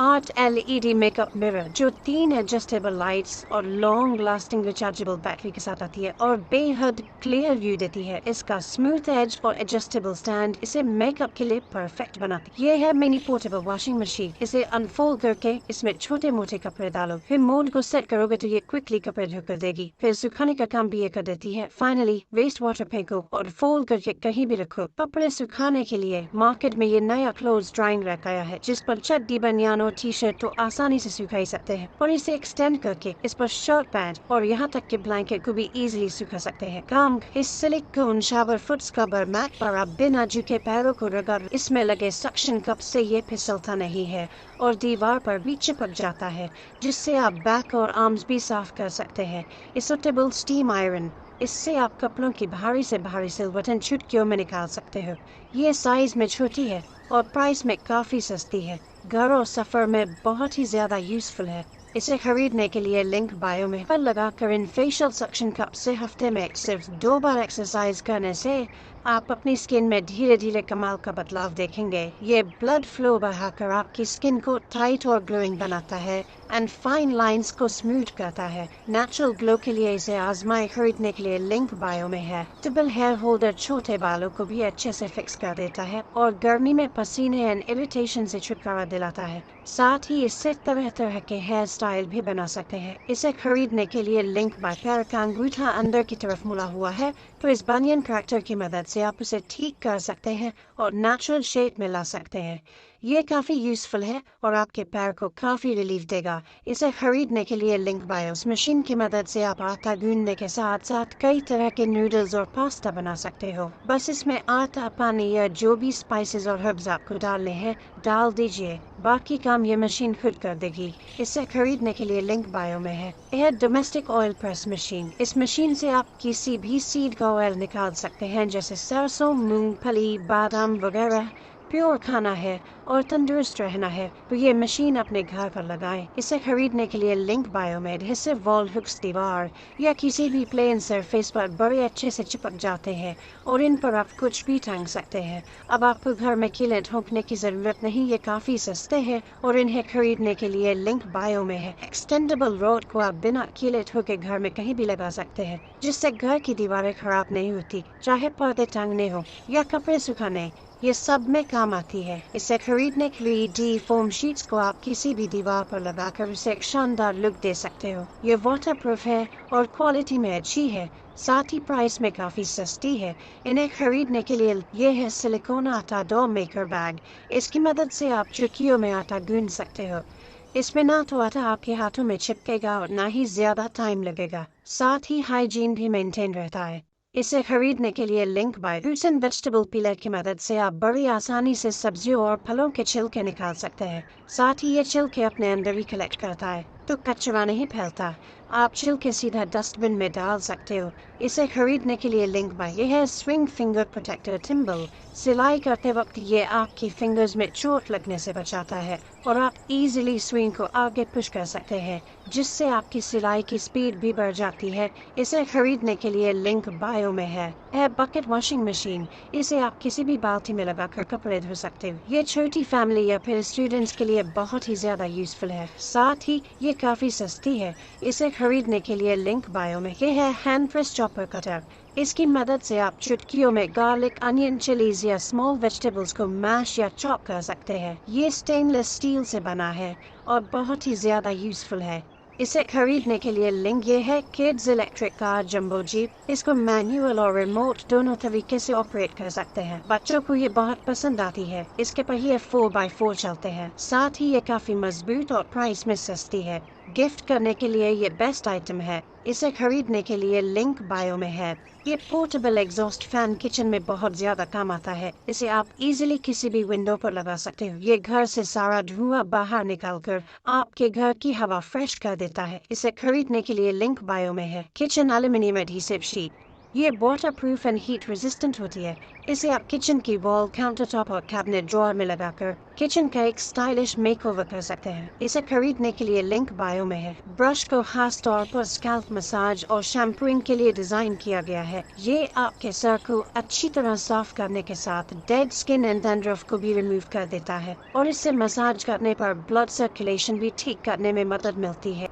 8 LED makeup mirror जो 3 adjustable lights और long lasting rechargeable battery के साथ आती है और बेहद क्लियर व्यू देती है। इसका स्मूथ एज और एडजस्टेबल स्टैंड इसे मेकअप के लिए परफेक्ट बनाती है। ये है मिनी पोर्टेबल वॉशिंग मशीन। इसे अनफोल्ड करके इसमें छोटे मोटे कपड़े डालो, फिर मोड को सेट करोगे तो ये क्विकली कपड़े धो कर देगी, फिर सुखाने का काम भी ये कर देती है। फाइनली वेस्ट वाटर फेंको और फोल्ड करके कहीं भी रखो। कपड़े सुखाने के लिए मार्केट में ये नया क्लोथ ड्राइंग रैक आया है जिस पर चड्डी बनियान और टी शर्ट तो आसानी से सुखा सकते हैं और इसे एक्सटेंड करके इस पर शर्ट पैंट और यहाँ तक के ब्लैंकेट को भी इजीली सुखा सकते हैं। काम इस silicone shower foot scrubber mat पर आप बिना झुके पैरों को रगड़, इसमें लगे सक्शन कप से ये फिसलता नहीं है और दीवार पर भी चिपक जाता है जिससे आप बैक और आर्म्स भी साफ कर सकते हैं। सूटेबल स्टीम आयरन, इससे आप कपड़ों की भारी से भारी सिलवटन चुटकियों में निकाल सकते हो। ये साइज में छोटी है और प्राइस में काफ़ी सस्ती है। घर और सफ़र में बहुत ही ज़्यादा यूज़फुल है। इसे खरीदने के लिए लिंक बायो में पर लगाकर इन फेशियल सक्शन कप से हफ्ते में सिर्फ 2 बार एक्सरसाइज करने से आप अपनी स्किन में धीरे धीरे कमाल का बदलाव देखेंगे। ये ब्लड फ्लो बढ़ाकर आपकी स्किन को टाइट और ग्लोइंग बनाता है एंड फाइन लाइंस को स्मूथ करता है। नेचुरल ग्लो के लिए इसे आजमाए। खरीदने के लिए लिंक बायो में है। डबल हेयर होल्डर छोटे बालों को भी अच्छे से फिक्स कर देता है और गर्मी में पसीने एंड इरिटेशन से छुटकारा दिलाता है। साथ ही इससे तरह तरह के हेयर स्टाइल भी बना सकते हैं। इसे खरीदने के लिए लिंक बाय पैर का अंगूठा अंदर की तरफ मुड़ा हुआ है तो इस बनियन करैक्टर की मदद से आप उसे ठीक कर सकते हैं और नेचुरल शेप में ला सकते हैं। ये काफ़ी यूज़फुल है और आपके पैर को काफ़ी रिलीफ देगा। इसे खरीदने के लिए लिंक बायोस मशीन की मदद से आप आटा गूंदने के साथ साथ कई तरह के नूडल्स और पास्ता बना सकते हो। बस इसमें आटा, पानी या जो भी स्पाइसेस और हर्ब्स आपको डालने हैं डाल दीजिए, बाकी काम ये मशीन खुद कर देगी। इसे खरीदने के लिए लिंक बायो में है। यह डोमेस्टिक ऑयल प्रेस मशीन। इस मशीन से आप किसी भी सीड का ऑयल निकाल सकते हैं जैसे सरसों, मूंगफली, बादाम वगैरह। प्योर खाना है और तंदुरुस्त रहना है तो ये मशीन अपने घर पर लगाएं। इसे खरीदने के लिए लिंक बायो में एडहेसिव वॉल हुक्स दीवार या किसी भी प्लेन सरफेस पर बड़े अच्छे से चिपक जाते हैं और इन पर आप कुछ भी टांग सकते हैं। अब आपको घर में कीलें ठोकने की ज़रूरत नहीं, ये काफ़ी सस्ते हैं और इन्हें खरीदने के लिए लिंक बायो में है। एक्सटेंडेबल रॉड को आप बिना कीले ठोके घर में कहीं भी लगा सकते हैं जिससे घर की दीवारें खराब नहीं होती, चाहे पर्दे टांगने हो या कपड़े सुखाने, ये सब में काम आती है। इसे खरीदने के लिए डी फोम शीट्स को आप किसी भी दीवार पर लगाकर उसे एक शानदार लुक दे सकते हो। ये वाटरप्रूफ है और क्वालिटी में अच्छी है, साथ ही प्राइस में काफ़ी सस्ती है। इन्हें खरीदने के लिए ये है सिलिकॉन आटा डो मेकर बैग। इसकी मदद से आप चुटकियों में आटा गूंद सकते हो। इसमें ना तो आटा आपके हाथों में चिपकेगा और ना ही ज़्यादा टाइम लगेगा, साथ ही हाइजीन भी मेंटेन रहता है। इसे खरीदने के लिए link by fruits and vegetable pillar की मदद से आप बड़ी आसानी से सब्जियों और फलों के छिलके निकाल सकते हैं। साथ ही ये छिलके अपने अंदर ही कलेक्ट करता है तो कचरा नहीं फैलता। आप छिलके सीधा डस्टबिन में डाल सकते हो। इसे खरीदने के लिए लिंक बाय ये है स्विंग फिंगर प्रोटेक्टर टिम्बल। सिलाई करते वक्त ये आपकी फिंगर्स में चोट लगने से बचाता है और आप इजीली स्विंग को आगे पुश कर सकते हैं जिससे आपकी सिलाई की स्पीड भी बढ़ जाती है। इसे खरीदने के लिए लिंक बायो में है। Bucket washing machine. इसे आप किसी भी बाल्टी में लगाकर कपड़े धो सकते हो। ये छोटी फैमिली या फिर स्टूडेंट्स के लिए बहुत ही ज़्यादा यूज़फुल है, साथ ही ये काफ़ी सस्ती है। इसे खरीदने के लिए लिंक बायो में ये है हैंड प्रेस चॉपर कटर। इसकी मदद से आप चुटकियों में गार्लिक, अनियन, चिलीज या स्मॉल वेजिटेबल्स को मैश या चॉप कर सकते हैं। ये स्टेनलेस स्टील से बना है और बहुत ही ज़्यादा यूज़फुल है। इसे खरीदने के लिए लिंक ये है kids electric car jumbo jeep. इसको मैनुअल और रिमोट दोनों तरीके से ऑपरेट कर सकते हैं। बच्चों को ये बहुत पसंद आती है। इसके पहिए 4x4 चलते हैं, साथ ही ये काफ़ी मजबूत और प्राइस में सस्ती है। गिफ्ट करने के लिए ये बेस्ट आइटम है। इसे खरीदने के लिए लिंक बायो में है। ये पोर्टेबल एग्जॉस्ट फैन किचन में बहुत ज़्यादा काम आता है। इसे आप इजीली किसी भी विंडो पर लगा सकते हो। ये घर से सारा धुआं बाहर निकालकर आपके घर की हवा फ्रेश कर देता है। इसे खरीदने के लिए लिंक बायो में है। Kitchen aluminium adhesive sheet. इसको मैनुअल और रिमोट दोनों तरीके से ऑपरेट कर सकते हैं। बच्चों को ये बहुत पसंद आती है। इसके पहिए 4x4 चलते हैं, साथ ही ये काफ़ी मजबूत और प्राइस में सस्ती है। गिफ्ट करने के लिए लिंक बायो में है। ये पोर्टेबल एग्जॉस्ट फैन किचन में बहुत ज़्यादा काम आता है। इसे आप इजीली किसी भी विंडो पर लगा सकते हो। ये घर से सारा धुआं बाहर निकालकर आपके घर की हवा फ्रेश कर देता है। इसे खरीदने के लिए लिंक बायो में है। ये water proof and heat resistant होती है। इसे आप किचन की वॉल, काउंटर टॉप और कैबिनेट ड्रॉअर में लगाकर किचन का एक स्टाइलिश मेकओवर कर सकते हैं। इसे खरीदने के लिए लिंक बायो में है। ब्रश को खास तौर पर स्कैल्प मसाज और शैम्पूइंग के लिए डिजाइन किया गया है। ये आपके सर को अच्छी तरह साफ करने के साथ डेड स्किन एंड डैंड्रफ को भी रिमूव कर देता है और इससे मसाज करने पर ब्लड सर्कुलेशन भी ठीक करने में मदद मिलती है।